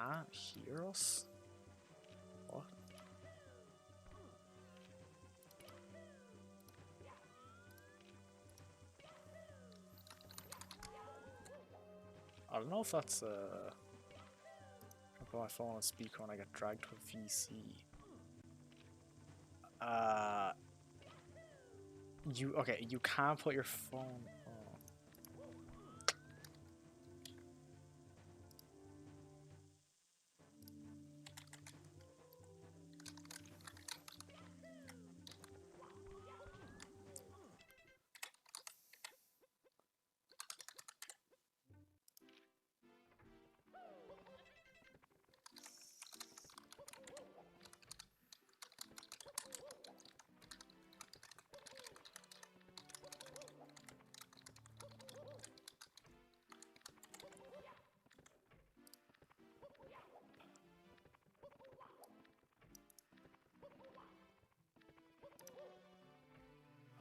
can't hear us? What? I don't know if that's I put my phone on speaker when I get dragged to a VC. You can't put your phone on.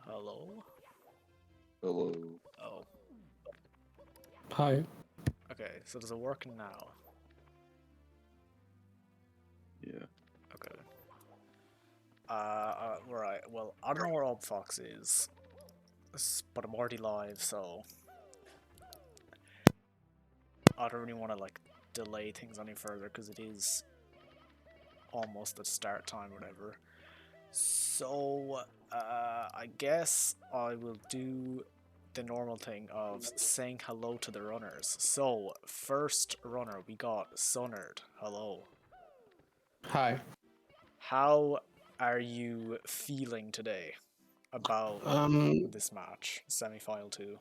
Hello? Hello. Oh. Hi. Okay, so does it work now? Yeah. Okay. Right, well, I don't know where Obfox is, but I'm already live, so I don't really want to, like, delay things any further, because it is almost the start time or whatever. So, I guess I will do the normal thing of saying hello to the runners. So, first runner, we got Sunnard. Hello. Hi. How are you feeling today about this match, semi-final 2?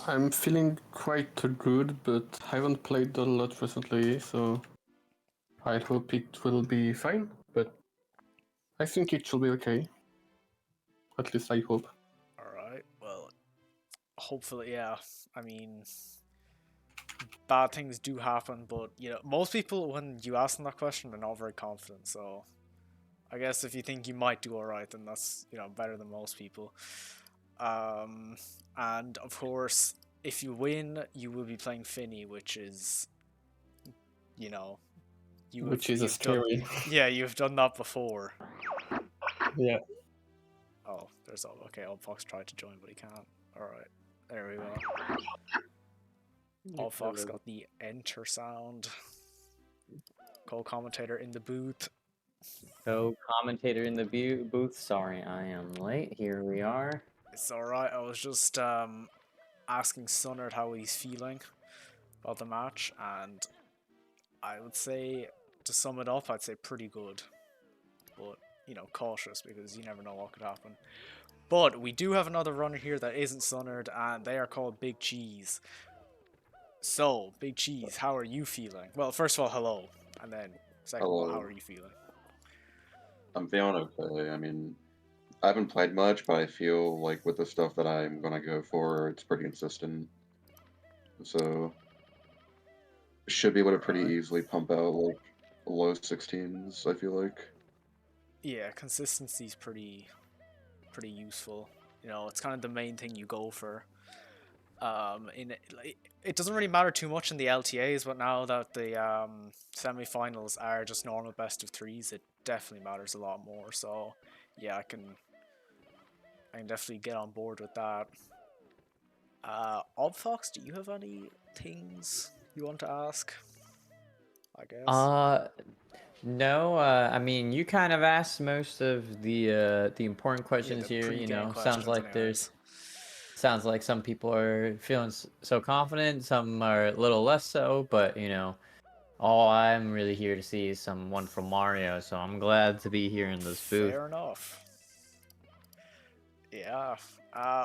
I'm feeling quite good, but I haven't played a lot recently, so I hope it will be fine, but I think it should be okay. At least I hope. Alright, well, hopefully, yeah. I mean, bad things do happen, but, you know, most people, when you ask them that question, they're not very confident, so I guess if you think you might do alright, then that's, you know, better than most people. And, of course, if you win, you will be playing Finny, which is, you know, Which is a you've done, scary. yeah, you've done that before. Yeah. Oh, there's okay. Old Fox tried to join, but he can't. All right, there we go. Old Fox got the enter sound. Co-commentator in the booth. Co-commentator in the booth. Sorry, I am late. Here we are. It's all right. I was just asking Sunnard how he's feeling about the match, and I would say, to sum it up, I'd say pretty good, but you know, cautious because you never know what could happen. But we do have another runner here that isn't Sunnard, and they are called BigCheese. So, BigCheese, how are you feeling? Well, first of all, hello, and then second of all, how Hello. are you feeling? I'm feeling okay. I mean, I haven't played much, but I feel like with the stuff that I'm gonna go for, it's pretty consistent. So, should be able to pretty Alright. easily pump out like low 16s, I feel like. Yeah, consistency's pretty useful. You know, it's kind of the main thing you go for. It doesn't really matter too much in the LTAs, but now that the semi-finals are just normal best of threes, it definitely matters a lot more. So, yeah, I can definitely get on board with that. Obfox, do you have any things you want to ask? I guess. No. I mean, you kind of asked most of the important questions the here. You pre-game know, sounds questions, like anyways. sounds like some people are feeling so confident, some are a little less so. But you know, all I'm really here to see is someone from Mario. So I'm glad to be here in this booth. Fair enough. Yeah.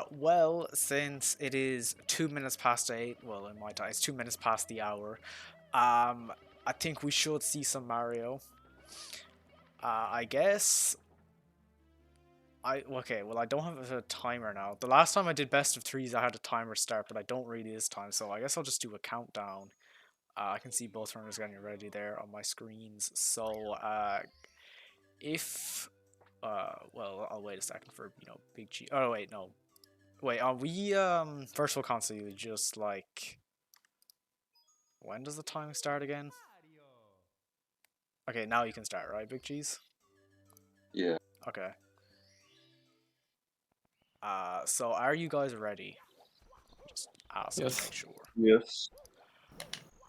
Well, since it is 2 minutes past 8, well, in my time, it's 2 minutes past the hour. I think we should see some Mario. I guess. Okay. Well, I don't have a timer now. The last time I did best of threes, I had a timer start, but I don't really this time. So I guess I'll just do a countdown. I can see both runners getting ready there on my screens. So, if well, I'll wait a second for, you know, Big G. Oh wait, no. Wait, are we first of all constantly just like, when does the time start again? Okay, now you can start, right, Big Cheese? Yeah. Okay. So are you guys ready? Just ask to Yes. make sure. Yes.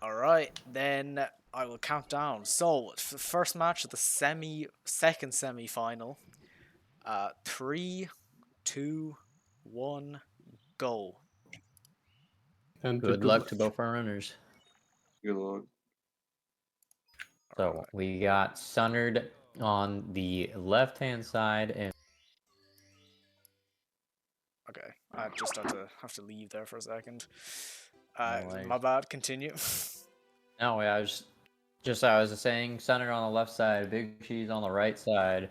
Alright, then I will count down. So, first match of the second semi-final. 3, 2, 1, go. And Good luck to both our runners. Good luck. So we got Sunnard on the left-hand side, and Okay, I just have to leave there for a second. worries. My bad. Continue. no, I was saying Sunnard on the left side, Big Cheese on the right side.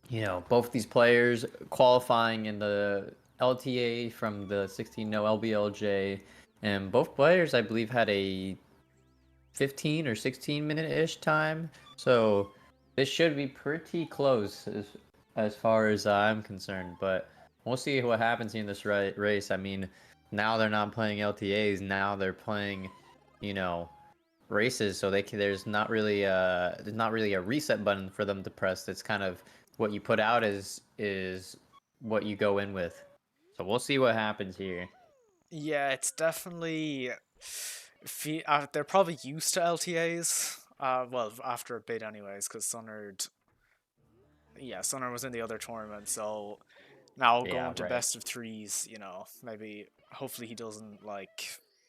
You know, both these players qualifying in the LTA from the 16 no LBLJ, and both players I believe had a 15 or 16 minute-ish time. So this should be pretty close as far as I'm concerned. But we'll see what happens in this race. I mean, now they're not playing LTAs. Now they're playing, you know, races. So there's not really a reset button for them to press. It's kind of what you put out is what you go in with. So we'll see what happens here. Yeah, it's definitely. They're probably used to LTAs. Well, after a bit, anyways, because Sunnard. Yeah, Sunnard was in the other tournament, so now Yeah, going to right. best of threes, maybe hopefully he doesn't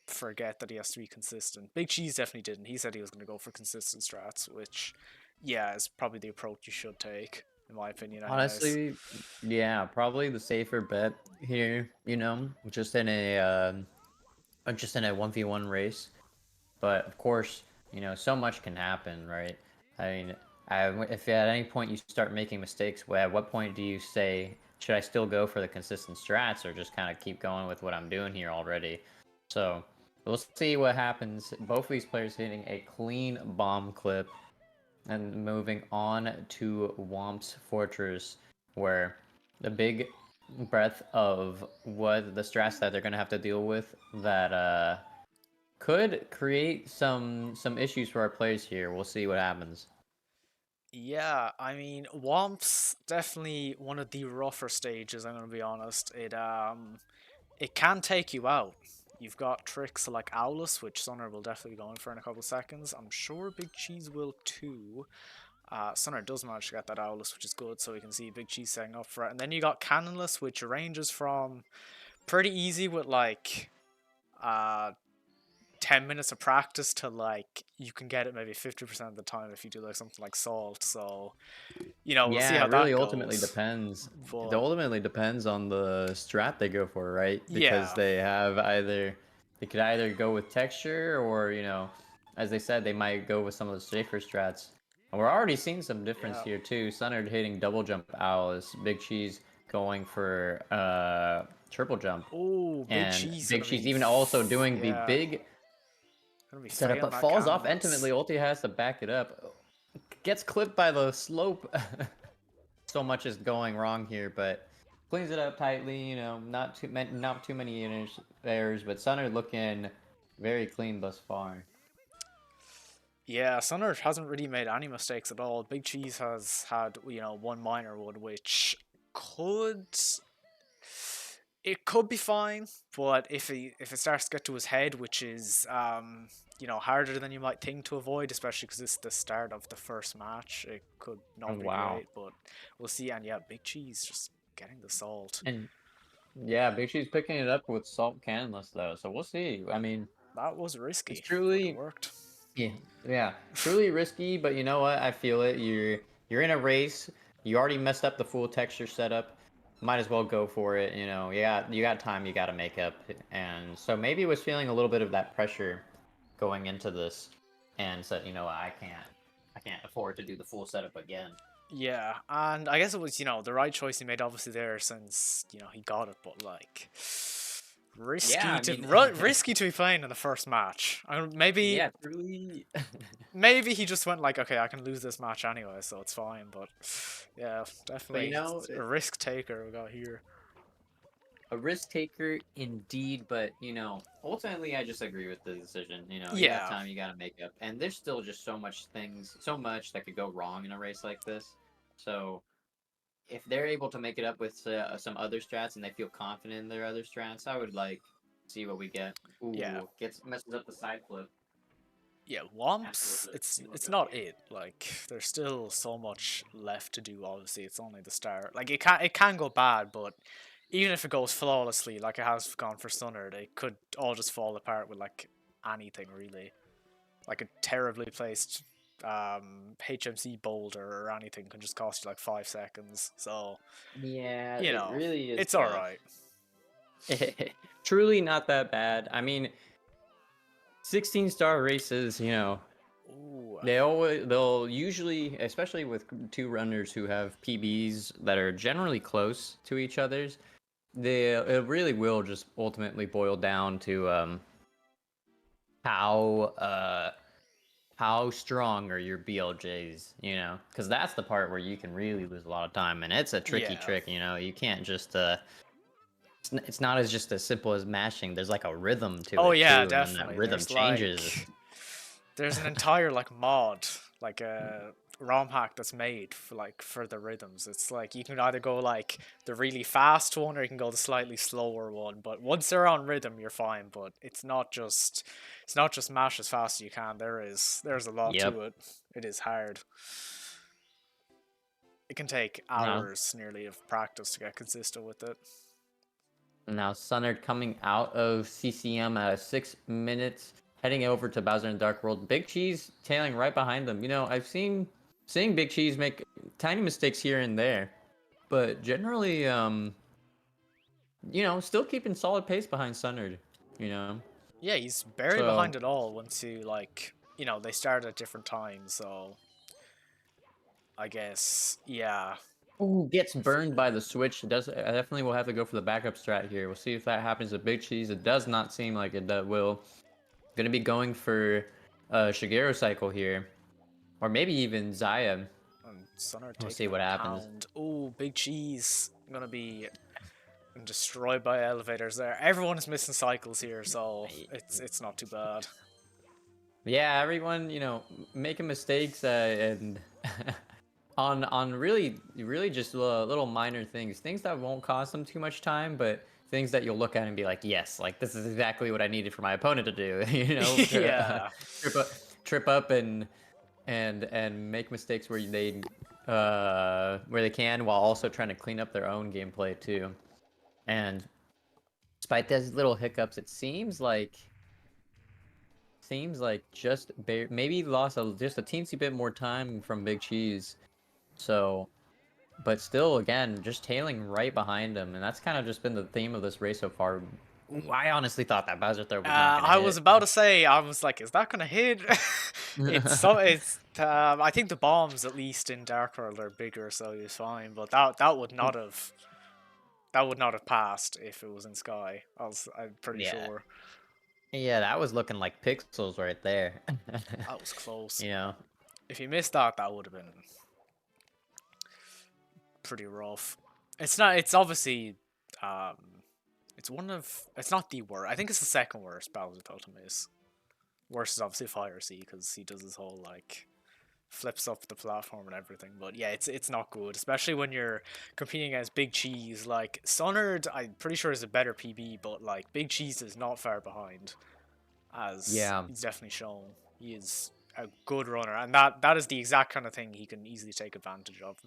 forget that he has to be consistent. Big Cheese definitely didn't. He said he was going to go for consistent strats, which, yeah, is probably the approach you should take, in my opinion. Anyways. Honestly, yeah, probably the safer bet here. You know, just in a 1v1 race. But of course, you know, so much can happen, right? I mean, if at any point you start making mistakes, at what point do you say, should I still go for the consistent strats or just kind of keep going with what I'm doing here already? So we'll see what happens. Both of these players hitting a clean bomb clip and moving on to Womp's Fortress, where the big breadth of what the strats that they're going to have to deal with that could create some issues for our players here. We'll see what happens. Yeah, I mean, Womp's definitely one of the rougher stages, I'm gonna be honest. It can take you out. You've got tricks like Owlus, which Sunner will definitely be going for in a couple of seconds. I'm sure Big Cheese will too. Sunner does manage to get that Owlus, which is good, so we can see Big Cheese setting up for it. And then you got Cannonless, which ranges from pretty easy with uh 10 minutes of practice to you can get it maybe 50% of the time if you do something like Salt. So we'll see Yeah, how it really that ultimately goes. depends. It But ultimately depends on the strat they go for, right? Because yeah, they could either go with texture or, you know, as they said, they might go with some of the safer strats. And we're already seeing some difference yeah. here too. Sunnard hitting double jump owls, Big Cheese going for triple jump. Oh, Big And Cheese Big gonna Cheese be even also doing the yeah, big gonna be setup, failing but that falls off cannonless. intimately. Ulti has to back it up. Gets clipped by the slope. So much is going wrong here, but cleans it up tightly. You know, not too many errors, but Sunner looking very clean thus far. Yeah, Sunner hasn't really made any mistakes at all. Big Cheese has had one minor one, which could it could be fine, but if it starts to get to his head, which is harder than you might think to avoid, especially because it's the start of the first match, it could Oh, not be wow. great. But we'll see. And yeah, Big Cheese just getting the salt. And yeah, Big Cheese picking it up with salt cannonless though, so we'll see. I mean, That was it's risky, but it truly worked. yeah, truly risky, but you know what? I feel it. You're in a race. You already messed up the full texture setup. Might as well go for it. You know, you got time. You got to make up, and so maybe was feeling a little bit of that pressure going into this, and said, you know, I can't afford to do the full setup again. Yeah, and I guess it was the right choice he made obviously there since he got it, but Yeah, risky I mean, risky to be playing in the first match. I mean, maybe yeah, truly. maybe he just went okay, I can lose this match anyway, so it's fine. But yeah, But you definitely know, a risk taker we got here. a risk taker indeed, but you know, ultimately I just agree with the decision. You know, you have Yeah, time, you gotta make up, and there's still just so much that could go wrong in a race like this. So if they're able to make it up with some other strats and they feel confident in their other strats, I would like see what we get. yeah. Ooh, gets messes up the side flip. Yeah, Have to Womps, look it's up. not it. Like, there's still so much left to do, obviously. It's only the start. Like, it can go bad, but even if it goes flawlessly, like it has gone for Sunnard, it could all just fall apart with, like, anything, really. Like, a terribly placed HMC boulder or anything can just cost you, like, 5 seconds. So, Yeah, you it know, really is it's tough. alright. Truly not that bad. I mean, 16-star races, you know, Ooh. they'll usually, especially with two runners who have PBs that are generally close to each other's, it really will just ultimately boil down to how how strong are your BLJs, you know? Because that's the part where you can really lose a lot of time, and it's a tricky Yeah. trick, you know? You can't just it's not as just as simple as mashing. There's like a rhythm to Oh, it yeah, too, and when that definitely. rhythm changes, There's an entire like mod, like a ROM hack that's made for the rhythms. It's like you can either go like the really fast one or you can go the slightly slower one. But once they're on rhythm, you're fine. But it's not just mash as fast as you can. There's a lot yep. to it. It is hard. It can take No. hours nearly of practice to get consistent with it. Now Sunnard coming out of CCM at 6 minutes, heading over to Bowser and Dark World. Big Cheese tailing right behind them. You know, seeing Big Cheese make tiny mistakes here and there, but generally, you know, still keeping solid pace behind Sunnard. You know, Yeah, he's barely so behind at all once they start at different times. So I guess, yeah. ooh, gets burned by the switch. Does I definitely will have to go for the backup strat here. We'll see if that happens with Big Cheese. It does not seem like it will. Gonna be going for Shigeru cycle here, or maybe even Zaya. And Sunnard We'll taking see a what happens. pound. Oh, Big Cheese gonna be destroyed by elevators there. Everyone is missing cycles here, so it's not too bad. Yeah, everyone, you know, making mistakes and on really just little minor things that won't cost them too much time, but things that you'll look at and be like, yes, like this is exactly what I needed for my opponent to do. You know, Yeah. trip up and make mistakes where they can while also trying to clean up their own gameplay too. And despite those little hiccups, it seems like just maybe lost just a teensy bit more time from Big Cheese. So, but still, again, just tailing right behind him, and that's kind of just been the theme of this race so far. Ooh, I honestly thought that Bowser throw was not gonna I was hit. about to say, I was like, is that gonna hit? I think the bombs at least in Dark World are bigger, so he's fine. But that would not have passed if it was in Sky. I'm pretty Yeah, sure. yeah, that was looking like pixels right there. That was close. You know, If he missed that, that would have been pretty rough. It's not. It's obviously. Um, it's one of. It's not the worst. I think it's the second worst Bowser to miss. Worst is obviously Fire Sea because he does his whole like flips up the platform and everything. But yeah, it's not good, especially when you're competing against Big Cheese. Like Sunnard, I'm pretty sure is a better PB, but like Big Cheese is not far behind, as yeah. he's definitely shown. He is a good runner, and that is the exact kind of thing he can easily take advantage of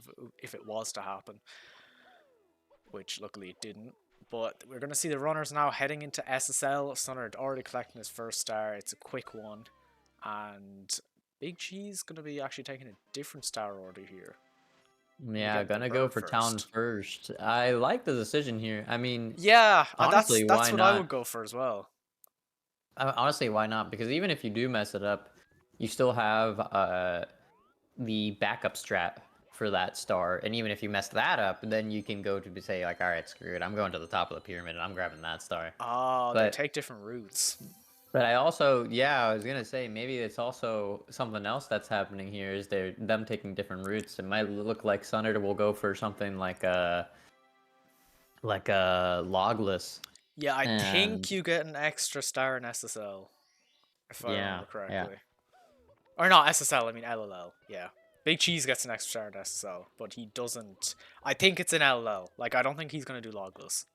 if it was to happen, which luckily it didn't. But we're going to see the runners now heading into SSL. Sunnard already collecting his first star. It's a quick one. And Big Cheese going to be actually taking a different star order here. Yeah, Get the gonna go bird for Town first. first. I like the decision here. I mean, Yeah, that's honestly, that's why what I not? would go for as well. Honestly, why not? Because even if you do mess it up, you still have the backup strat for that star. And even if you mess that up, then you can go to say like, all right, screw it, I'm going to the top of the pyramid and I'm grabbing that star. Oh, they But take different routes. I also, yeah, I was gonna say maybe it's also something else that's happening here is them taking different routes. It might look like Sunnard will go for something like like a logless. Yeah, I And think you get an extra star in SSL, if I yeah, remember yeah. correctly. Or not SSL, I mean LLL, yeah. Big Cheese gets an extra star in SSL, but he doesn't... I think it's in LLL. Like, I don't think he's going to do logless.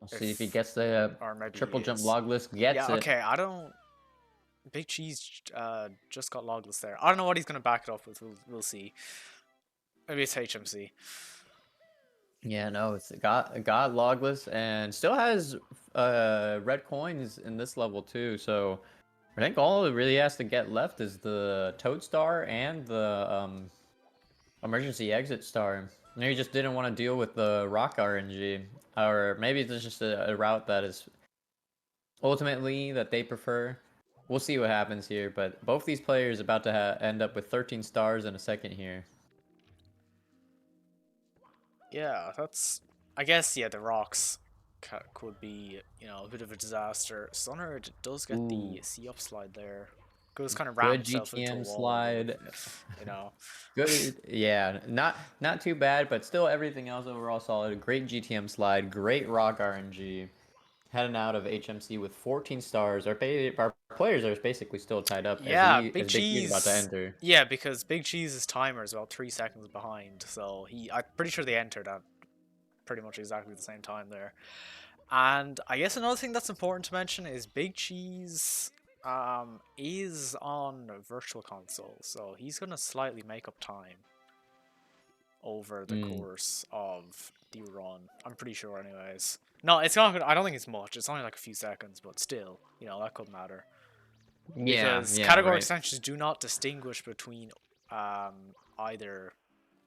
We'll see if he gets the Or maybe he triple jump is. logless. Gets Yeah, it. okay, I don't... Big Cheese just got logless there. I don't know what he's going to back it up with. We'll see. Maybe it's HMC. Yeah, no, it's got logless and still has red coins in this level too. So I think all it really has to get left is the Toad Star and the emergency exit star. Maybe he just didn't want to deal with the rock RNG, or maybe it's just a route that is ultimately that they prefer. We'll see what happens here, but both these players about to end up with 13 stars in a second here. Yeah, that's... I guess, yeah, the rocks could be, you know, a bit of a disaster. Sunnard does get Ooh, the C-up slide there. Goes kind of ram good himself into a GTM wall, slide. but, you know. Good, yeah, not too bad, but still everything else overall solid. Great GTM slide, great rock RNG. Heading out of HMC with 14 stars. Our players are basically still tied up as Yeah, Big Big Cheese about to Cheese... enter. Yeah, because Big Cheese's timer is about 3 seconds behind, so I'm pretty sure they entered at pretty much exactly the same time there. And I guess another thing that's important to mention is Big Cheese is on Virtual Console, so he's gonna slightly make up time over the Mm. course of the run. I'm pretty sure, anyways. No, it's not. I don't think it's much. It's only like a few seconds, but still, you know, that could matter Yeah, because yeah, category right. extensions do not distinguish between either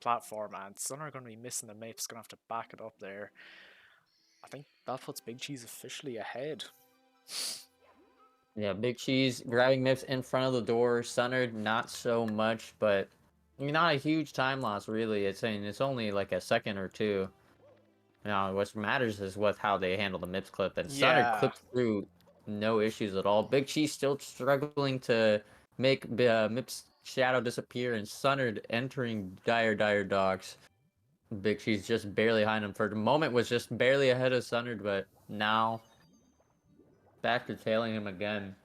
platform, and some are going to be missing the MIPS. Going to have to back it up there. I think that puts Big Cheese officially ahead. Yeah, Big Cheese grabbing Mips in front of the door. Sunnard, not so much, but not a huge time loss, really. It's only like a second or two. Now, what matters is how they handle the Mips clip. And Sunnard Yeah, clipped through no issues at all. Big Cheese still struggling to make Mips shadow disappear, and Sunnard entering dire dogs. Big Cheese just barely behind him. For the moment was just barely ahead of Sunnard, but now back to tailing him again.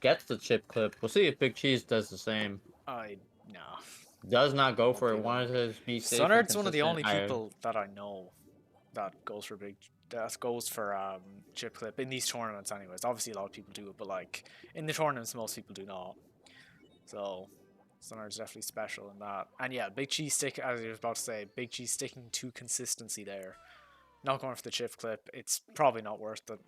Gets the chip clip. We'll see if Big Cheese does the same. no, Does not go won't for be it. them. Wanted to be safe and Sunnard's one of the consistent. only people that I know that goes for chip clip in these tournaments. Anyways, obviously a lot of people do it, but like in the tournaments, most people do not. So Sunnard's definitely special in that. And yeah, Big Cheese stick, as I was about to say, Big Cheese sticking to consistency there. Not going for the chip clip. It's probably not worth it.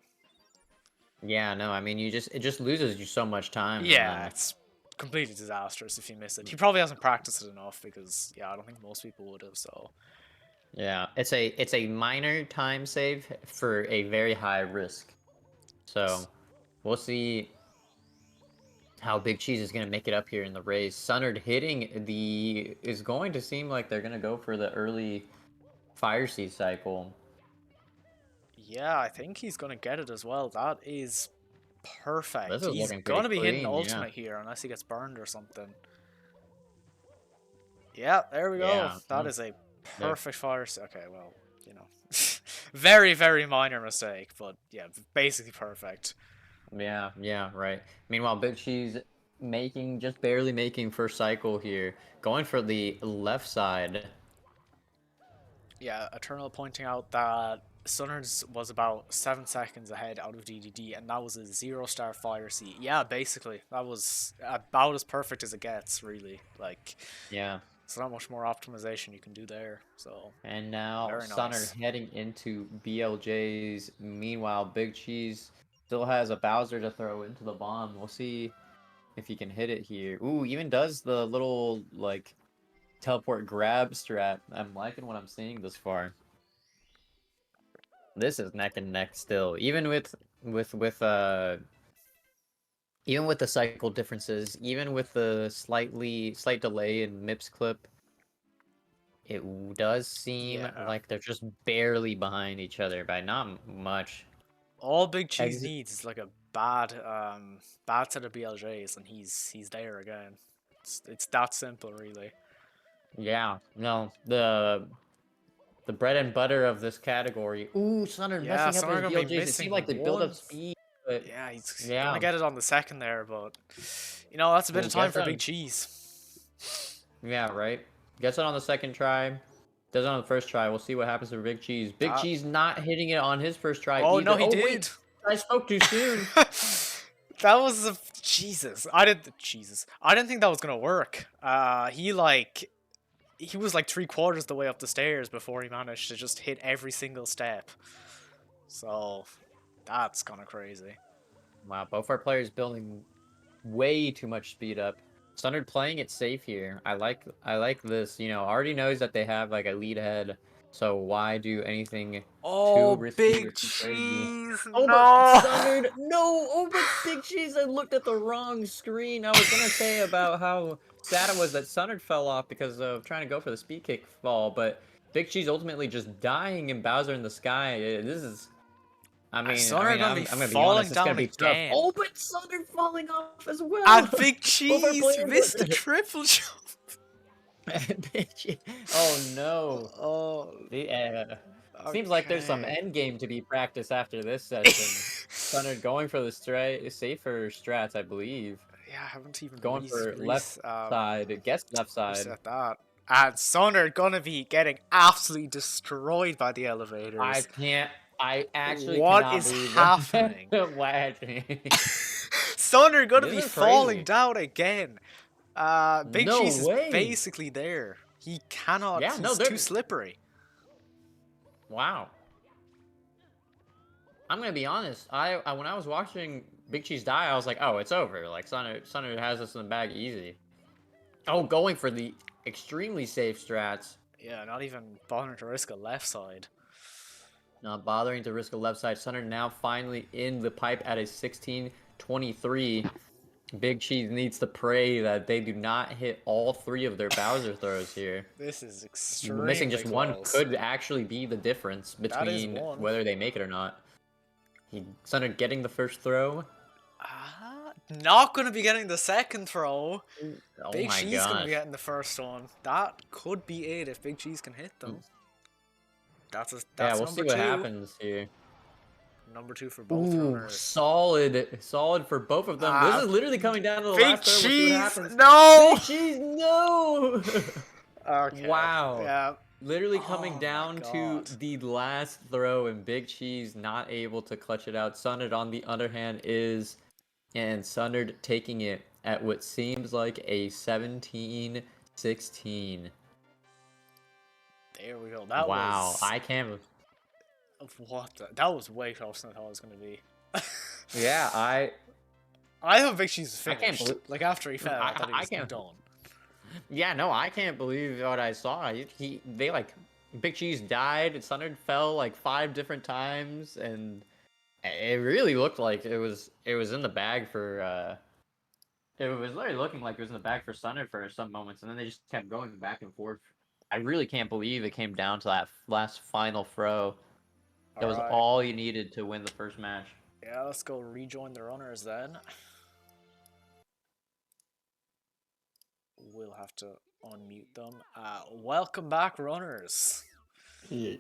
Yeah, no, I mean it just loses you so much time, and Yeah, then it's completely disastrous if you miss it. He probably hasn't practiced it enough because yeah, I don't think most people would have. So yeah, it's a minor time save for a very high risk. So we'll see how Big Cheese is gonna make it up here in the race. Sunnard hitting the is going to seem like they're gonna go for the early fire seed cycle. yeah, I think he's gonna get it as well. That is This perfect. is He's looking pretty gonna be hitting clean, yeah. ultimate here unless he gets burned or something. Yeah, there we go. Yeah, That no, is a there. perfect fire. Okay, well, you know, very minor mistake, but yeah, basically perfect. Yeah, yeah, right. Meanwhile, Big Cheese just barely making first cycle here. Going for the left side. Yeah, Eternal pointing out that Sunners was about 7 seconds ahead out of DDD, and that was a 0-star fire seat. Yeah, basically, that was about as perfect as it gets, really. Like, Yeah. there's not much more optimization you can do there. So, And now very Sunnard nice. heading into BLJ's. Meanwhile, Big Cheese still has a Bowser to throw into the bomb. We'll see if he can hit it here. Ooh, even does the little, like, teleport grab strat. I'm liking what I'm seeing this far. This is neck and neck still. With with uh even with the cycle differences, even with the slight delay in MIPS clip, it does seem Yeah. like they're just barely behind each other by not much. All Big Cheese Exit. needs is like a bad set of BLJs, and he's there again. It's that simple, really. Yeah, no, the bread and butter of this category. Ooh, Sunnard Yeah, messing up Sunnard his gonna be BLJs. It missing seemed like they build up one. speed, but Yeah, he's yeah. gonna get it on the second there, but you know that's a bit Ooh, of time guess for on- Big Cheese. Yeah, right. Gets it on the second try. Does it on the first try. We'll see what happens for Big Cheese. Big That- Cheese not hitting it on his first try Oh either. no, he oh did. wait, I spoke too soon. That was a Jesus. I didn't think that was gonna work. He was like 3/4 the way up the stairs before he managed to just hit every single step. So that's kind of crazy. Wow, both our players building way too much speed up. Sunnard playing it safe here. I like this. You know, already knows that they have like a lead ahead. So why do anything Oh, too risky or Big too crazy? Cheese! Oh, No! but Sunnard, no! Oh, but Big Cheese, I looked at the wrong screen. I was gonna say about how sad it was that Sunnard fell off because of trying to go for the speed kick fall, but Big Cheese ultimately just dying and Bowser in the sky. This is, I mean, Sunnard gonna be I'm gonna be falling honest, it's gonna down be tough. again. Oh, but Sunnard falling off as well. And Big Both our Cheese players missed the are- triple jump. Big Cheese. Oh no. Oh, Seems like there's some okay. end game to be practiced after this session. Sunnard going for the safer strats, I believe. Yeah, I haven't even Going for left side, guess left side. reset that. And Sunnard gonna be getting absolutely destroyed by the elevators. I actually What cannot is believe happening? What happening? Sunnard gonna This be is falling crazy. down again. Big No Cheese way. is basically there. He cannot. Yeah, no, he's they're- too slippery. Wow. I'm gonna be honest. I when I was watching Big Cheese die, I was like, oh, it's over. Like Sunnard has this in the bag easy. Oh, going for the extremely safe strats. Yeah, not even bothering to risk a left side. Not bothering to risk a left side. Sunnard now finally in the pipe at a 16-23. Big Cheese needs to pray that they do not hit all three of their Bowser throws here. This is extremely Missing just one close. could actually be the difference That is between one. whether they make it or not. Sunnard getting the first throw. Not gonna be getting the second throw. Oh Big my Cheese gonna gosh. be getting the first one. That could be it if Big Cheese can hit them. That's Yeah, we'll number see what 2. happens here. Number 2 for both Ooh, runners. solid for both of them. This is literally coming down to the Big last throw. We'll see Cheese, what happens. no! Big Cheese, no! Okay. Wow. Yeah. Literally Oh coming my down to God. the last throw, and Big Cheese not able to clutch it out. Sunnard, on the other hand, is, and Sunnard taking it at what seems like a 17-16. There we go. That Wow, was. I can't. What? That was way closer than I thought it was gonna be. Yeah, I thought Big Cheese was I can't finished. believe- Like after he fell, I thought he I was can't- done. Yeah, no, I can't believe what I saw. They like Big Cheese died. Sunnard fell like 5 different times, and it really looked like it was in the bag for. It was literally looking like it was in the bag for Sunnard for some moments, and then they just kept going back and forth. I really can't believe it came down to that last final throw. That was Alright. all you needed to win the first match. Yeah, let's go rejoin the runners then. We'll have to unmute them. Welcome back, runners. Yeah.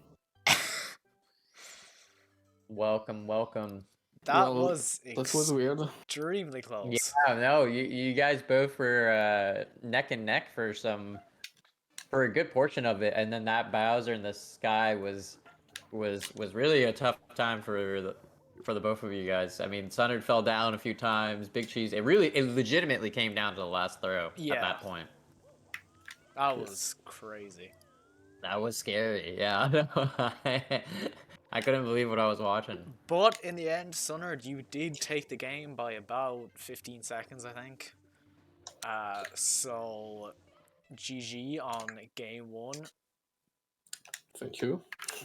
Welcome. That Well, was That was weird. extremely close. Yeah, no, you guys both were neck and neck for a good portion of it, and then that Bowser in the sky was really a tough time for the both of you guys. I mean, Sunnard fell down a few times. Big Cheese, it legitimately came down to the last throw Yeah. at that point. That was crazy. That was scary. Yeah, I couldn't believe what I was watching. But in the end, Sunnard, you did take the game by about 15 seconds, I think. So GG on game 1. Thank you.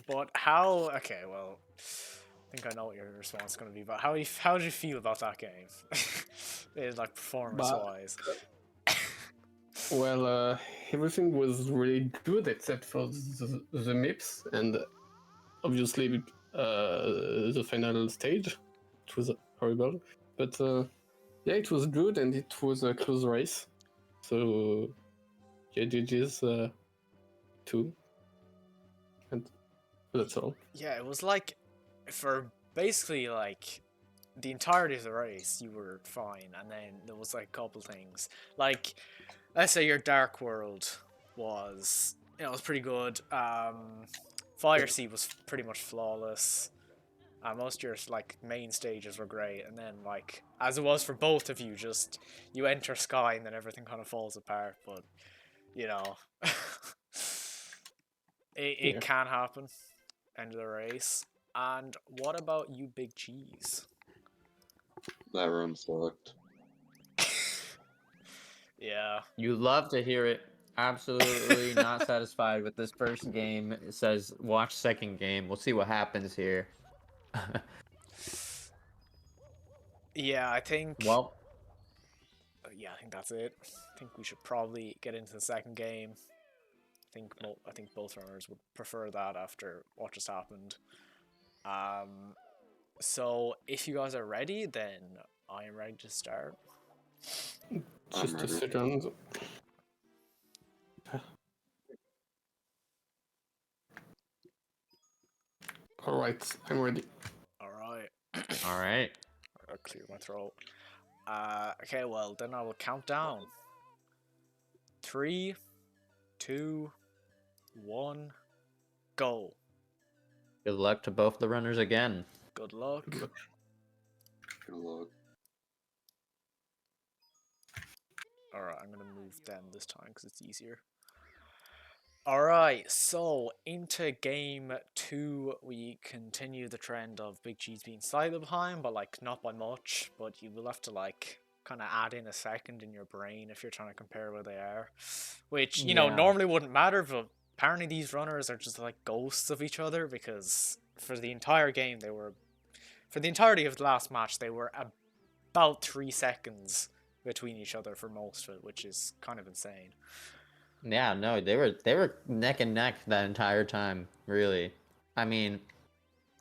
But how? Okay, well, I think I know what your response is going to be. But how did you feel about that game? Like performance-wise. Well, everything was really good except for the MIPS and obviously the final stage. It was horrible. But yeah, it was good and it was a close race. So yeah, GG's too. And That's all. Yeah, it was like, for basically like the entirety of the race, you were fine, and then there was like a couple things. Like, let's say your Dark World was, it was pretty good. Fire Sea was pretty much flawless. Most of your like main stages were great, and then like as it was for both of you, just you enter Sky and then everything kind of falls apart. But you know, it Yeah. can happen. End of the race. And what about you, Big Cheese? That run sucked. Yeah. You love to hear it. Absolutely not satisfied with this first game. It says watch second game. We'll see what happens here. Yeah, I think. Well, Yeah, I think that's it. I think we should probably get into the second game. I think both runners would prefer that after what just happened. So if you guys are ready, then I am ready to start. Just a ready. second. Alright, I'm ready. All right. all right. I'll clear my throat. Okay, well then I will count down. 3, 2, 1, go. Good luck to both the runners again. Good luck. Good luck. Alright, I'm gonna move them this time because it's easier. Alright, so into game 2, we continue the trend of Big Cheese being slightly behind, but like not by much. But you will have to like kind of add in a second in your brain if you're trying to compare where they are. Which, you know, Yeah. normally wouldn't matter, but apparently these runners are just like ghosts of each other because for the entire game they were... For the entirety of the last match, they were about 3 seconds between each other for most of it, which is kind of insane. Yeah, no, they were neck and neck that entire time, really. I mean,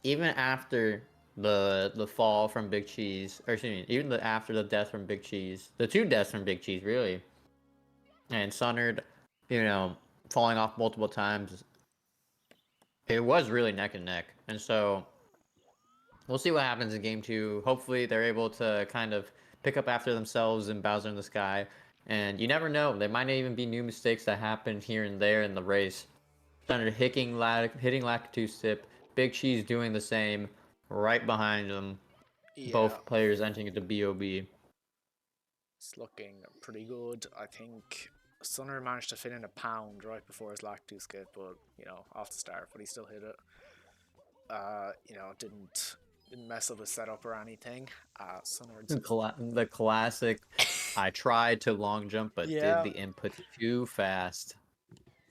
even after the fall from Big Cheese, or excuse me, even after the death from Big Cheese, the 2 deaths from Big Cheese, really, and Sunnard, you know, falling off multiple times, it was really neck and neck. And so we'll see what happens in game 2. Hopefully they're able to kind of pick up after themselves in Bowser in the Sky. And you never know, there might not even be new mistakes that happen here and there in the race. Thunder hitting Lakitu Tip, Big Cheese doing the same, right behind them. Yeah, Both players entering into BOB. it's looking pretty good. I think Sunnard managed to fit in a pound right before his lactose skip, but you know, off the start, but he still hit it. You know, didn't mess up his setup or anything. Sunnard's The classic, I tried to long jump, but Yeah. did the input too fast.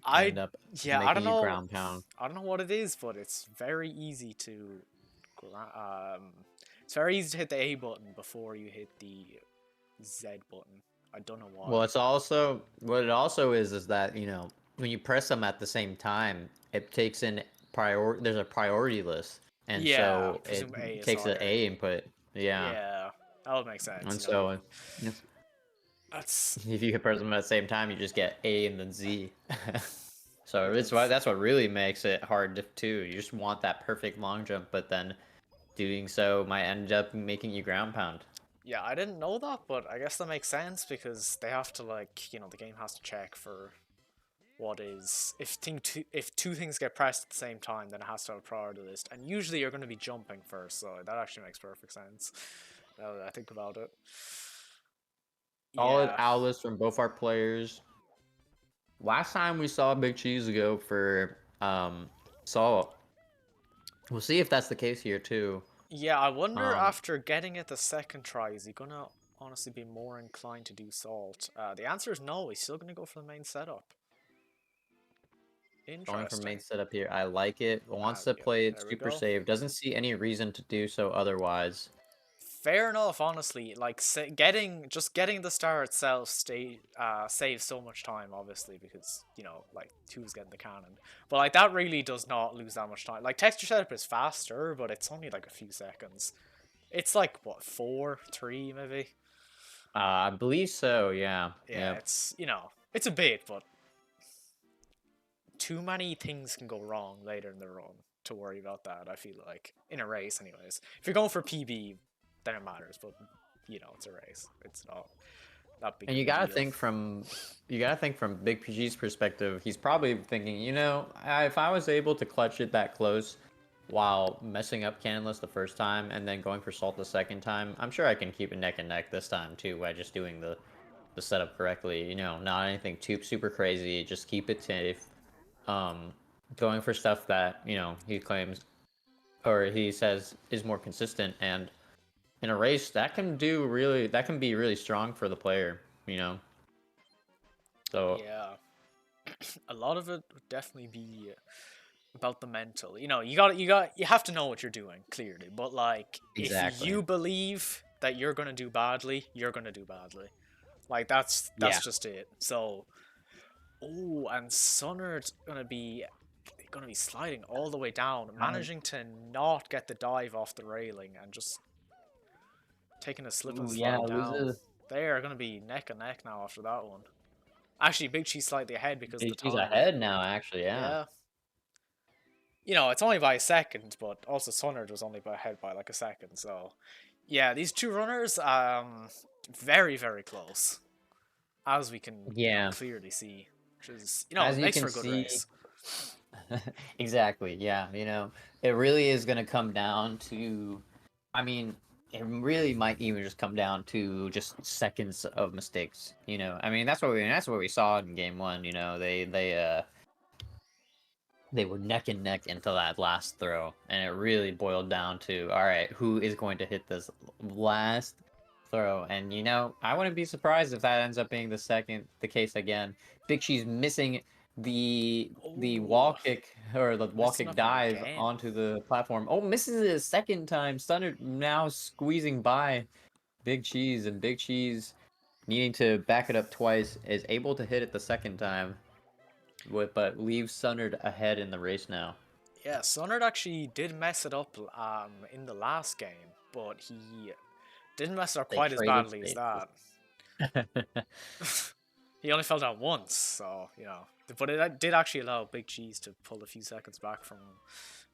I End up yeah, I making don't you know. ground pound. I don't know what it is, but it's very easy to it's very easy to hit the A button before you hit the Z button. I don't know why. Well, it's also what it also is that, you know, when you press them at the same time, it takes in there's a priority list, and Yeah, so I presume A it is takes an higher. A input. Yeah. Yeah, that would make sense. And you so know, that's if you can press them at the same time, you just get A and then Z. So that's what really makes it hard too. You just want that perfect long jump, but then doing so might end up making you ground pound. yeah. I didn't know that, but I guess that makes sense because they have to like the game has to check for what is if two things get pressed at the same time, then it has to have a priority list, and usually you're going to be jumping first, so that actually makes perfect sense. Now that I think about it. Solid Yeah. outlets from both our players. Last time we saw Big Cheese go for Salt. We'll see if that's the case here too. Yeah, I wonder Um, after getting it the second try, is he gonna honestly be more inclined to do Salt? The answer is no, he's still gonna go for the main setup. Going for Interesting. main setup here. I like it. Wants to Yeah, play it there we super go. safe. Doesn't see any reason to do so otherwise. Fair enough, honestly. Like getting the star itself saves so much time, obviously, because like 2's getting the cannon. But like that really does not lose that much time. Like texture setup is faster, but it's only like a few seconds. It's like what 4, 3 maybe. I believe so. Yeah. Yeah, Yep. it's it's a bit, but too many things can go wrong later in the run. to worry about that. I feel like in a race, anyways. If you're going for PB, then it matters. But you know, it's a race. It's not that big. And of you a gotta deal. think from BigPG's perspective. He's probably thinking, you know, if I was able to clutch it that close while messing up Cannonless the first time and then going for Salt the second time, I'm sure I can keep it neck and neck this time too by just doing the setup correctly. You know, not anything too super crazy. Just keep it safe. Going for stuff that, you know, he claims or he says is more consistent, and in a race that can be really strong for the player, you know. So Yeah, a lot of it would definitely be about the mental. You know, you have to know what you're doing clearly. But like, exactly. if you believe that you're gonna do badly, you're gonna do badly. Like that's Yeah. just it. So, oh, and Sunnard's gonna be sliding all the way down, managing to not get the dive off the railing and just taking a slip and Ooh, yeah, slide it was down. They are gonna be neck and neck now after that one. Actually, BigCheese slightly ahead because of the She's time. ahead now, actually. Yeah. Yeah. You know, it's only by a second, but also Sunnard was only ahead by like a second. So, yeah, these two runners, very very close, as we can Yeah. clearly see, which is As it you makes can for a good see, race. exactly. Yeah. You know, it really is gonna come down to. I mean, it really might even just come down to just seconds of mistakes. You know, I mean, that's what we saw in game one. You know, they were neck and neck into that last throw, and it really boiled down to, all right, who is going to hit this last throw? And you know, I wouldn't be surprised if that ends up being the case again. BigCheese missing the wall Oh, kick or the wall messing kick up it dive again. onto the platform. Oh, misses it a second time. Sunnard now squeezing by BigCheese, and BigCheese needing to back it up twice is able to hit it the second time, but leaves Sunnard ahead in the race now. Yeah, Sunnard actually did mess it up in the last game, but he didn't mess it up They quite as traded badly as stages. that. He only fell down once, so but it did actually allow BigCheese to pull a few seconds back from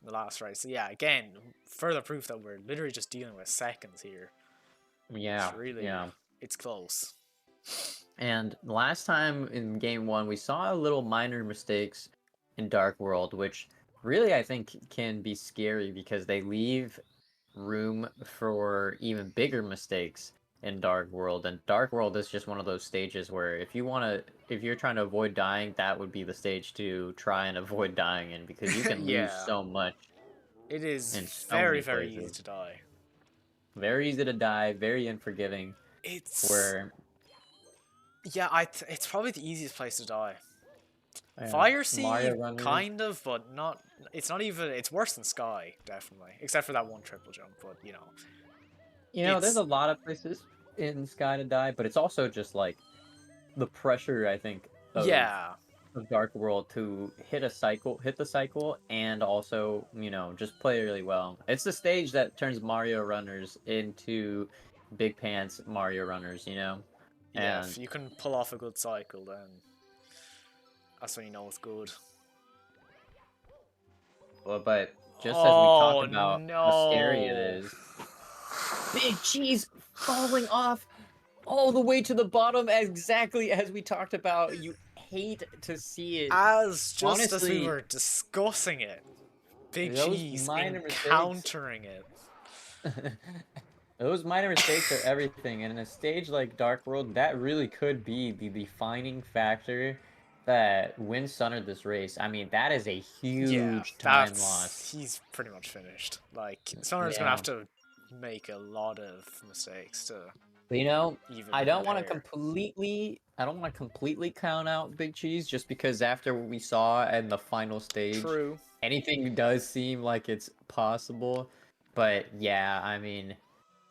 the last race. So yeah, again, further proof that we're literally just dealing with seconds here. Yeah, It's really, yeah. it's close. And last time in game one, we saw a little minor mistakes in Dark World, which really I think can be scary because they leave room for even bigger mistakes in Dark World. And Dark World is just one of those stages where if you're trying to avoid dying, that would be the stage to try and avoid dying in, because you can lose Yeah, so much it is in so very, many very easy places. to die. Very easy to die, very unforgiving. It's Where yeah, it's probably the easiest place to die. yeah, Fire Sea, Mario runners. kind of, but not. It's not even. It's worse than Sky, definitely, except for that one triple jump. But You know, there's it's a lot of places in Sky to die, but it's also just like the pressure, I think, yeah, of Dark World to hit the cycle, and also, you know, just play really well. It's the stage that turns Mario runners into big pants Mario runners, you know? yeah. And If you can pull off a good cycle, then that's when you know it's good. but just as we talk Oh about how scary it no! is, BigCheese falling off all the way to the bottom, exactly as we talked about. You hate to see it. Just as we Honestly, were discussing it, those BigCheese minor mistakes, encountering it. those minor mistakes are everything. And in a stage like Dark World, that really could be the defining factor that wins Sunnard this race. I mean, that is a Yeah, huge time loss. he's pretty much finished. Like Sonar's gonna Yeah. have to make a lot of mistakes to But, you know, even I don't want to repair. completely count out BigCheese, just because after what we saw in the final stage, True. anything does seem like it's possible. But yeah, I mean,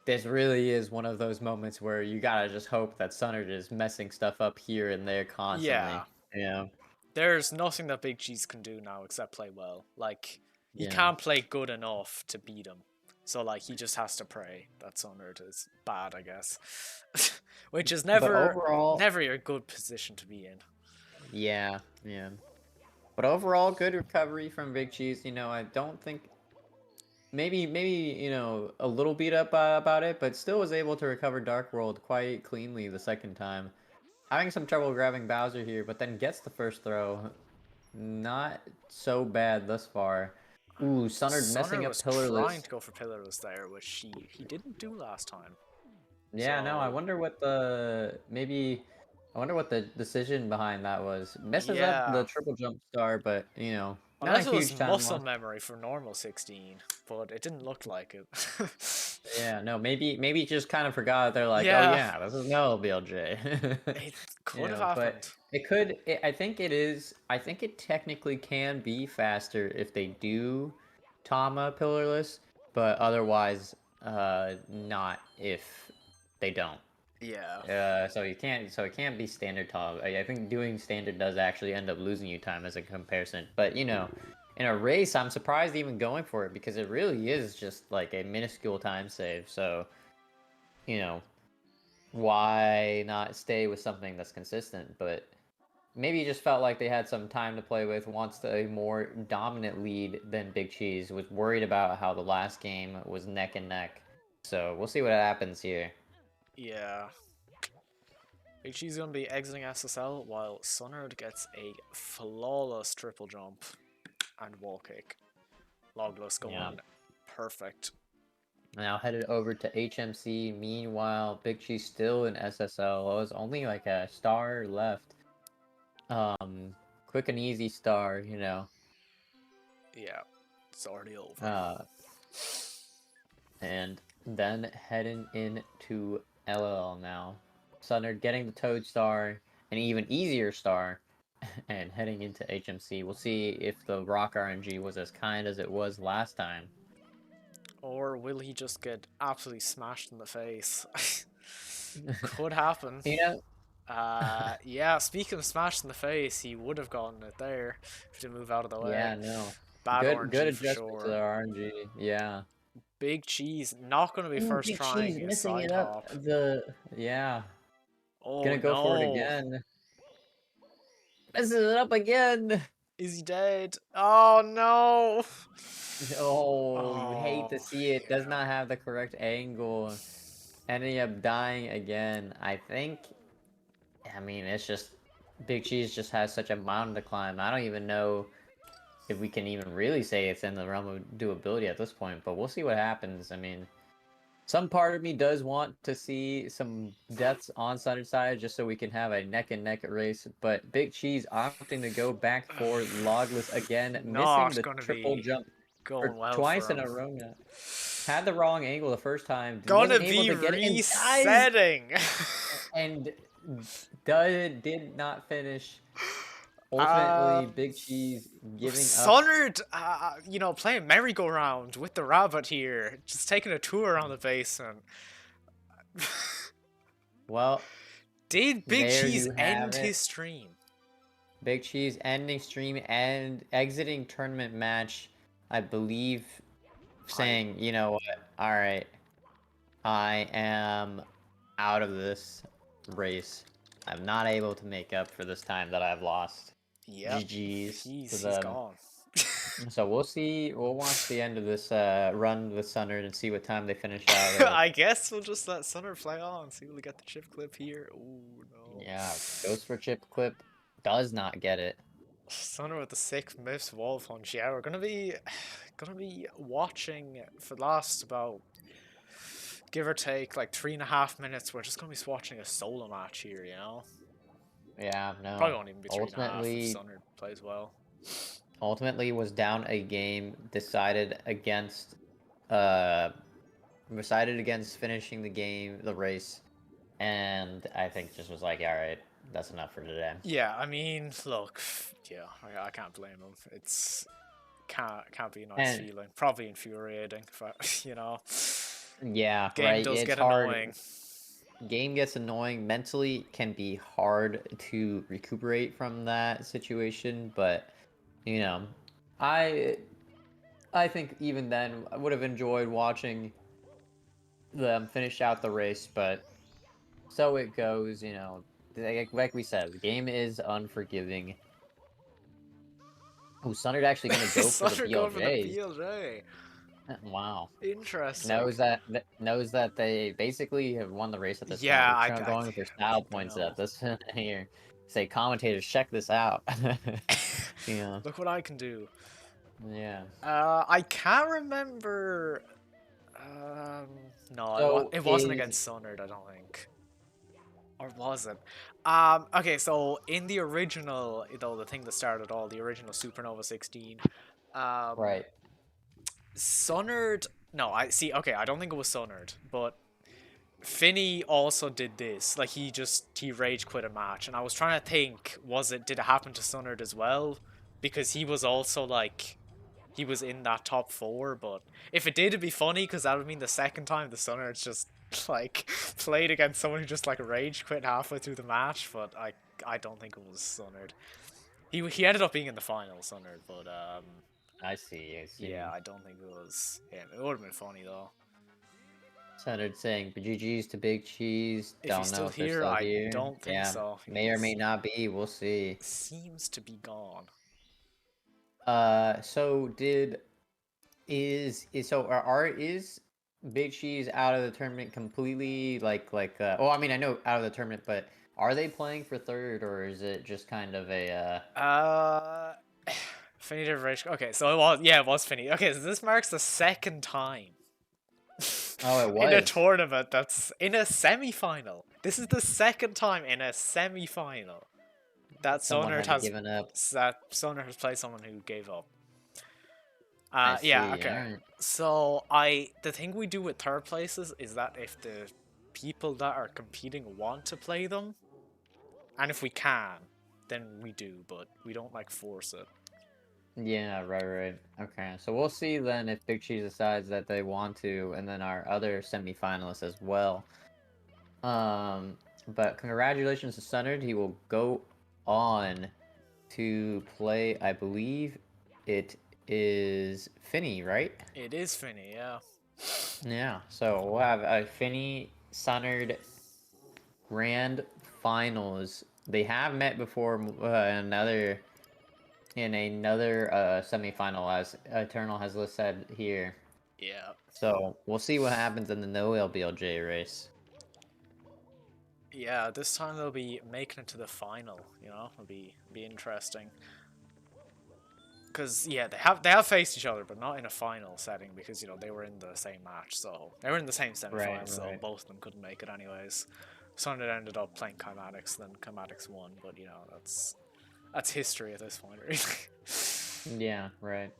this really is one of those moments where you gotta just hope that Sunnard is messing stuff up here and there constantly. Yeah. Yeah. There's nothing that BigCheese can do now except play well. Like he Yeah. can't play good enough to beat him. So like he just has to pray that Sunnard is bad, I guess. Which is But never overall, never a good position to be in. yeah, yeah. But overall, good recovery from Big Cheese. You know, I don't think maybe you know a little beat up about it, but still was able to recover Dark World quite cleanly the second time. Having some trouble grabbing Bowser here, but then gets the first throw. Not so bad thus far. Ooh, Sunnard messing Sunnard up was trying Pillarless. to go for Pillarless there, which he didn't do last time. Yeah, no, I So- wonder what the maybe I wonder what the decision behind that was. Messes up Yeah. the triple jump star, but you know, not Unless a it was huge time muscle loss. memory for normal 16, but it didn't look like it. Yeah, no, maybe just kind of forgot. They're like, oh Yeah. yeah, this is no LBLJ. It could You have know, happened. but it could. I think it is. I think it technically can be faster if they do Tama pillarless, but otherwise, not if they don't. Yeah. So you can't. So it can't be standard Tama. I think doing standard does actually end up losing you time as a comparison. But you know, in a race, I'm surprised even going for it because it really is just like a minuscule time save. So, you know, why not stay with something that's consistent? But maybe just felt like they had some time to play with, wants a more dominant lead than Big Cheese, was worried about how the last game was neck and neck. So we'll see what happens here. Yeah. BigCheese going to be exiting SSL while Sunnard gets a flawless triple jump and wall kick. Logless going Yeah. perfect. Now headed over to HMC. Meanwhile, Big Cheese still in SSL. It was only like a star left. Quick and easy star, you know. Yeah, it's already over. And then heading into LL now. Sunnard getting the Toad Star, an even easier star, and heading into HMC. We'll see if the Rock RNG was as kind as it was last time. Or will he just get absolutely smashed in the face? Could happen. You know, Yeah, speaking of smashed in the face, he would have gotten it there if he didn't move out of the way. yeah, no. Bad Good RNG for adjustment to the sure. RNG, yeah. Big Cheese, not going to be Ooh, first Big trying Cheese his missing side it up. hop. Yeah. Oh Gonna go for it no. again. Messes it up again. Is he dead? Oh no. Oh, you hate to Oh, see it. Does yeah. not have the correct angle. Ending up dying again. I mean, it's just Big Cheese just has such a mountain to climb. I don't even know if we can even really say it's in the realm of doability at this point, but we'll see what happens. I mean, some part of me does want to see some deaths on Sunnard side just so we can have a neck and neck race, but Big Cheese opting to go back for Logless again, missing Not the gonna triple be jump going well twice for in him. a row now. Had the wrong angle the first time, Gonna wasn't able be to get it, and dies, resetting. and did not finish. Ultimately, Big Cheese giving up. Sunnard, you know, playing merry-go-round with the rabbit here, just taking a tour around the basement. Well, Did Big there Cheese you end have it. his stream? Big Cheese ending stream and exiting tournament match, I believe, saying, you know what, alright, I am out of this race. I'm not able to make up for this time that I've lost. Yep. GG's to He's them. gone. So we'll watch the end of this run with Sunnard and see what time they finish out. I guess we'll just let Sunnard play on, see if we get the chip clip here. Ooh, no. Yeah, goes for chip clip, does not get it. Sunnard with the 6 miss wall punch. Yeah, we're gonna be watching for the last about, give or take, like 3.5 minutes. We're just gonna be watching a solo match here, you know. Yeah, no. Probably won't even be 3.5 if Ultimately, Sunnard plays well. was down a game, decided against finishing the race, and I think just was like, all right, that's enough for today. Yeah, I mean, look, yeah, I can't blame him. It's can't be a nice feeling. Probably infuriating, if you know. Yeah, Game right. does It's get hard. annoying. Game gets annoying. Mentally, can be hard to recuperate from that situation, but you know, I think even then I would have enjoyed watching them finish out the race, but so it goes, you know. Like we said, the game is unforgiving. Oh, Sunnard actually gonna go for the Sunnard going for the BLJs. BLJ. Wow. Interesting. Knows that they basically have won the race at this Yeah, point. I We're going for think style they points know. at this here. Say commentators, check this out. Yeah. Look what I can do. Yeah. I can't remember. No, So it wasn't is against Sunnard, I don't think. Or was it? Okay, so in the original, though, the thing that started all, the original Supernova 16, right. Sunnard. No, I see. Okay, I don't think it was Sunnard, but Finney also did this. Like he rage quit a match, and I was trying to think, did it happen to Sunnard as well? Because he was also like, he was in that top 4. But if it did, it'd be funny because that would mean the second time the Sunnards just like played against someone who just like rage quit halfway through the match. But I don't think it was Sunnard. He ended up being in the final, Sunnard, but I see. yeah, I don't think it was him. It would have been funny though. Sunnard saying BGG's to Big Cheese. If Don't he's know still if they're here, still I here. don't think Yeah. so. May or may not be. We'll see. Seems to be gone. So is Big Cheese out of the tournament completely? Well, I mean, I know out of the tournament, but are they playing for third, or is it just kind of a Finney did rage. Okay, so it was Finney. Okay, so this marks the second time Oh, it was in a tournament that's in a semi-final. This is the second time in a semi-final that someone Sunnard had given up. has played someone who gave up. I see. Yeah, okay. Alright. So the thing we do with third places is that if the people that are competing want to play them, and if we can, then we do, but we don't like force it. Yeah, right. Okay, so we'll see then if Big Cheese decides that they want to, and then our other semi-finalists as well. But congratulations to Sunnard. He will go on to play, I believe it is Finney, right? It is Finney, yeah. Yeah, so we'll have a Finney Sunnard Grand Finals. They have met before in another semi-final, as Eternal has listed here. Yeah. So we'll see what happens in the no LBLJ race. Yeah, this time they'll be making it to the final, you know? It'll be interesting. Because, yeah, they have faced each other, but not in a final setting, because, you know, they were in the same match, so... They were in the same semi-final, so both of them couldn't make it anyways. Sunnard ended up playing Chimatics, then Chimatics won, but, you know, that's history at this point, really. Yeah, right.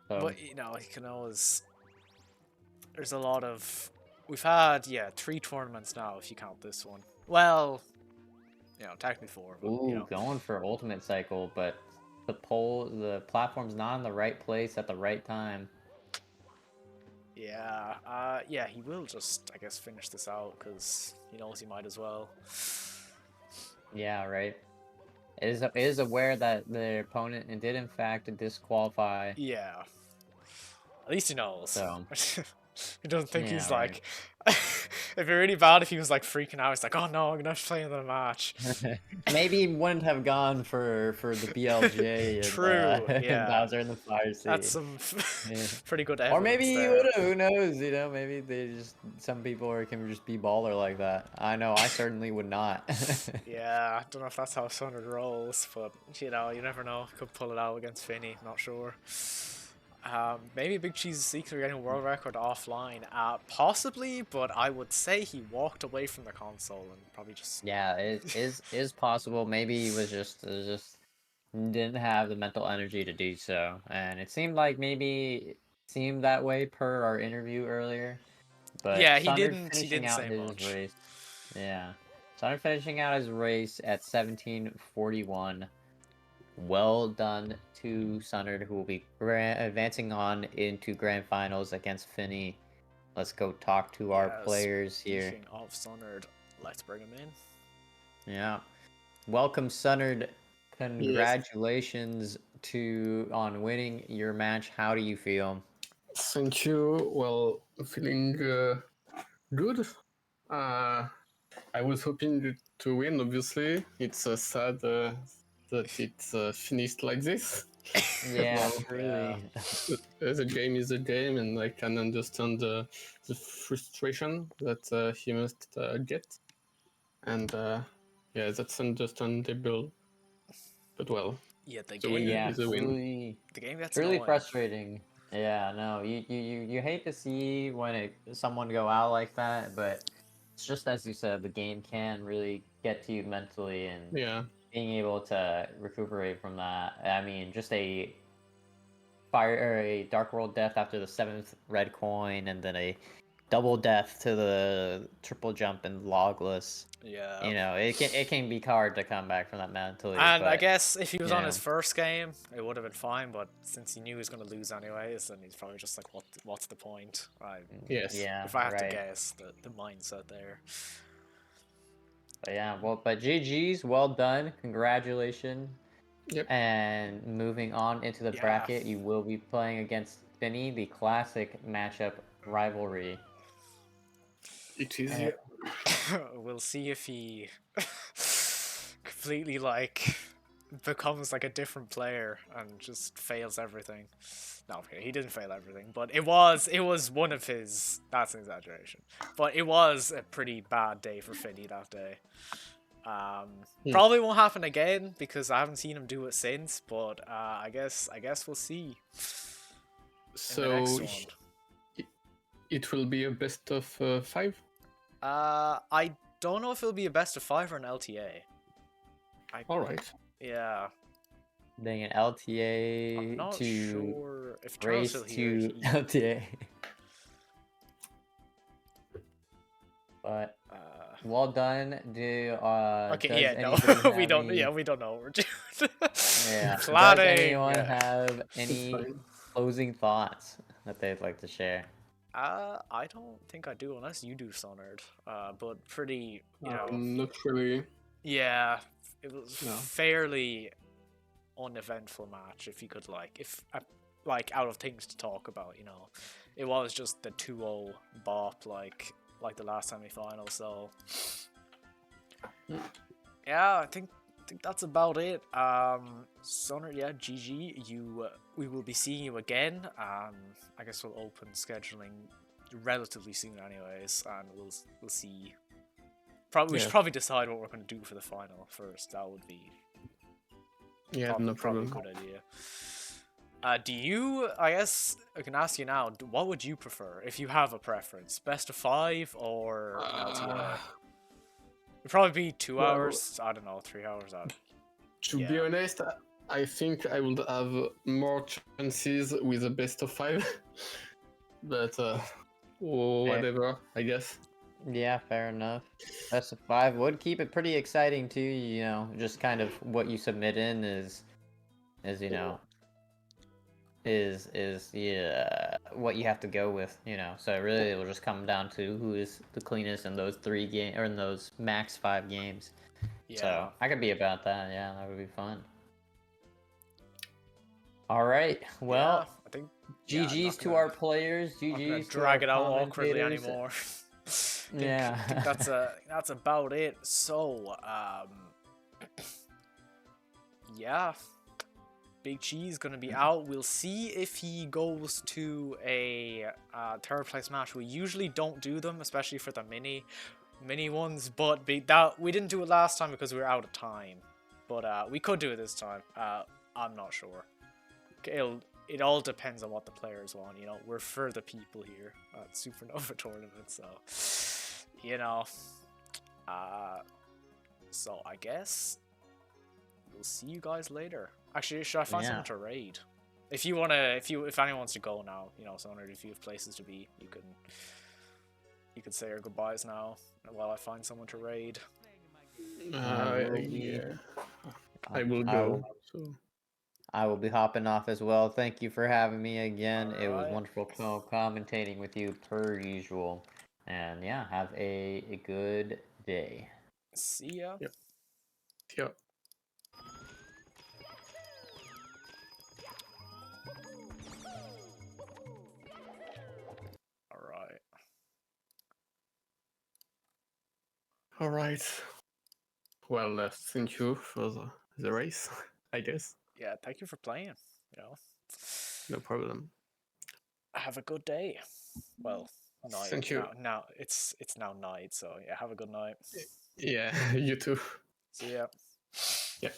So... But, you know, you can always... There's a lot of... We've had, 3 tournaments now, if you count this one. Well, you know, technically 4, but, Ooh, you know. going for Ultimate Cycle, but the platform's not in the right place at the right time. Yeah, yeah, he will just, I guess, finish this out, because he knows he might as well. Yeah, right. It is aware that the opponent did, in fact, disqualify. Yeah. At least he knows. So... He doesn't think he's right. like... It'd be really bad if he was like freaking out. He's like, oh no, I'm gonna have to play another match. Maybe he wouldn't have gone for the BLJ and, True, yeah. and Bowser in the Fire Sea. That's some Yeah. pretty good evidence. Or maybe he there. would have, who knows, you know, maybe some people can just be baller like that. I know, I certainly would not. Yeah, I don't know if that's how Sunnard rolls, but, you know, you never know. Could pull it out against Finney, not sure. Maybe Big Cheese seeks getting a world record offline. Possibly, but I would say he walked away from the console and probably just... Yeah, it is possible. Maybe he was just didn't have the mental energy to do so, and it seemed like seemed that way per our interview earlier. But yeah, he Sunnard didn't finishing out say his much. race. Yeah, Sunnard finishing out his race at 17:41. Well done to Sunnard, who will be advancing on into grand finals against Finney. Let's go talk to our players here. Speaking of Sunnard, let's bring him in. Yeah. Welcome, Sunnard. Congratulations on winning your match. How do you feel? Thank you. Well, feeling good. I was hoping to win, obviously. It's sad that it's finished like this. Yeah, Well, really. the game is a game, and I can understand the frustration that he must get. And yeah, that's understandable. But well, Yeah, the the win game. Yeah, is a win. truly, The game gets truly annoying. frustrating. Yeah, no, you hate to see when someone go out like that, but it's just as you said, the game can really get to you mentally, and Yeah, being able to recuperate from that. I mean, just a fire or a dark world death after the 7th red coin, and then a double death to the triple jump and logless. Yeah. You know, it can be hard to come back from that mentally. And I But guess if he was on yeah. his first game, it would have been fine. But since he knew he was going to lose anyways, then he's probably just like, what's the point? yes. Yeah, If I had to right. guess, the mindset there. But yeah, well, but GG's, well done, congratulations. Yep. And moving on into the Yeah. bracket, you will be playing against Finny, the classic matchup rivalry. It is. Uh, We'll see if he completely like becomes like a different player and just fails everything. No, okay, he didn't fail everything, but it was one of his. That's an exaggeration, but it was a pretty bad day for Finny that day. Probably won't happen again because I haven't seen him do it since. But I guess we'll see. So In the next one. it will be a best of 5. I don't know if it'll be a best of 5 or an LTA. All right. Yeah, Being an I'm LTA not to sure if Charles race still here. to LTA. But well done. Okay, does yeah, no, anybody we have don't. any- Yeah, we don't know what we're doing. Yeah. Does Planning. anyone Yeah. have any fine. closing thoughts that they'd like to share? I don't think I do unless you do, Sunnard. But pretty, Not really. yeah, it was No. fairly uneventful match. If you could like out of things to talk about, it was just the 2-0 bop like the last semi-final. So yeah, I think that's about it. Sunnard, yeah, GG. We will be seeing you again. I guess we'll open scheduling relatively soon, anyways, and we'll see. We should probably decide what we're going to do for the final first. That would be No probably problem. a good idea. Do you? I guess I can ask you now. What would you prefer if you have a preference? Best of 5 or an LTA? It'd probably be 2 hours. I don't know, 3 hours out. To be honest, I think I would have more chances with a best of 5. But whatever, I guess. Yeah, fair enough. Best of 5 would keep it pretty exciting too. You know, just kind of what you submit in is what you have to go with. So really, it will just come down to who is the cleanest in those 3 games or in those max 5 games. Yeah. So I could be about that. Yeah, that would be fun. All right. Well, yeah, I think GG's to our players. GG's to drag our it out awkwardly commentators. anymore. Yeah. I think that's about it. So yeah, Big Cheese gonna be out. We'll see if he goes to a third place match. We usually don't do them, especially for the mini ones, but we didn't do it last time because we were out of time. But we could do it this time. I'm not sure. It all depends on what the players want. We're for the people here at Supernova tournament, so so I guess we'll see you guys later. Actually, should I find someone to raid? If anyone wants to go now, Sunnard, if you have places to be, you can say your goodbyes now while I find someone to raid. Yeah. I will go. So. I will be hopping off as well. Thank you for having me again. It was Alright. wonderful commentating with you per usual. And yeah, have a good day. See ya. Yep. Yeah. All right. Well, thank you for the race, I guess. Yeah, thank you for playing. You know. No problem. Have a good day. Well, night. Thank you. Now it's now night, so yeah, have a good night. Yeah, you too. See ya. Yeah.